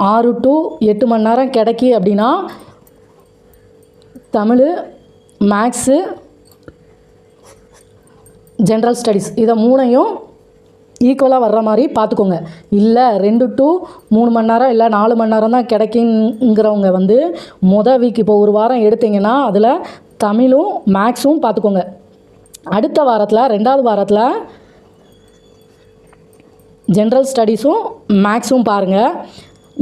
6 to 8 மணி நேரம் கிடைக்கி அப்படின்னா Tamil, maths, general studies இதை 3ஐயும் ஈக்குவலாக வர்ற மாதிரி பார்த்துக்கோங்க. இல்லை 2 to 3 மணி நேரம் இல்லை 4 மணி நேரம் தான் கிடைக்குங்கிறவங்க வந்து வீக் இப்போ ஒரு வாரம் எடுத்திங்கன்னா அதில் தமிழும் மேக்ஸும் பார்த்துக்கோங்க. அடுத்த வாரத்தில் 2வது வாரத்தில் ஜென்ரல் ஸ்டடீஸும் மேக்ஸும் பாருங்கள்.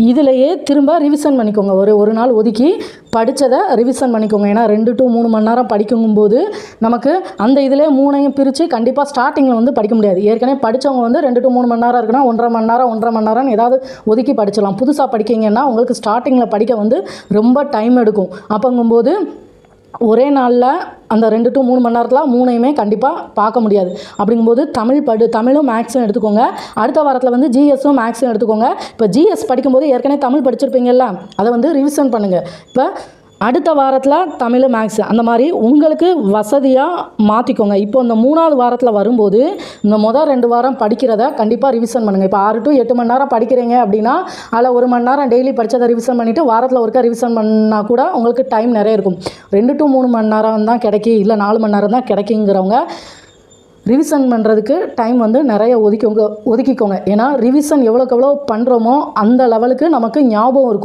இதிலையே திரும்ப ரிவிஷன் பண்ணிக்கோங்க. ஒரு நாள் ஒதுக்கி படித்ததை ரிவிஷன் பண்ணிக்கோங்க. ஏன்னா 2 to 3 மணி நேரம் படிக்கும்போது நமக்கு அந்த இதிலே 3ஐயும் பிரித்து கண்டிப்பாக ஸ்டார்டிங்கில் வந்து படிக்க முடியாது. ஏற்கனவே படித்தவங்க வந்து 2 to 3 மணி நேரம் இருக்குன்னா 1.5 மணி நேரம் ஏதாவது ஒதுக்கி படிச்சிடலாம். புதுசாக படிக்கிங்கன்னா உங்களுக்கு ஸ்டார்டிங்கில் படிக்க வந்து ரொம்ப டைம் எடுக்கும். அப்போங்கும்போது ஒரே நாளில் அந்த 2 to 3 மணி நேரத்தில் 3ஐயுமே கண்டிப்பாக பார்க்க முடியாது. அப்படிங்கும்போது தமிழும் மேக்ஸும் எடுத்துக்கோங்க. அடுத்த வாரத்தில் வந்து ஜிஎஸும் மேக்ஸும் எடுத்துக்கோங்க. இப்போ ஜிஎஸ் படிக்கும்போது ஏற்கனவே தமிழ் படிச்சிருப்பீங்கல்ல, அதை வந்து ரிவிஷன் பண்ணுங்கள். இப்போ அடுத்த வாரத்தில் தமிழ், மேக்ஸு அந்த மாதிரி உங்களுக்கு வசதியாக மாற்றிக்கோங்க. இப்போ இந்த 3வது வாரத்தில் வரும்போது இந்த 2 வாரம் படிக்கிறத கண்டிப்பாக ரிவிஷன் பண்ணுங்கள். இப்போ 6 to 8 மணி நேரம் படிக்கிறீங்க அப்படின்னா அதில் 1 மணி நேரம் டெய்லி படித்ததை ரிவிஷன் பண்ணிவிட்டு வாரத்தில் ஒருக்கா ரிவிஷன் பண்ணால் கூட உங்களுக்கு டைம் நிறைய இருக்கும். 2 to 3 மணி நேரம் தான் கிடைக்கி இல்லை 4 மணி நேரம் தான் கிடைக்குங்கிறவங்க ரிவிஷன் பண்ணுறதுக்கு டைம் வந்து நிறைய ஒதுக்கிக்கோங்க. ஏன்னா ரிவிஷன் எவ்வளோக்கு எவ்வளோ பண்ணுறோமோ அந்த லெவலுக்கு நமக்கு ஞாபகம் இருக்கும்.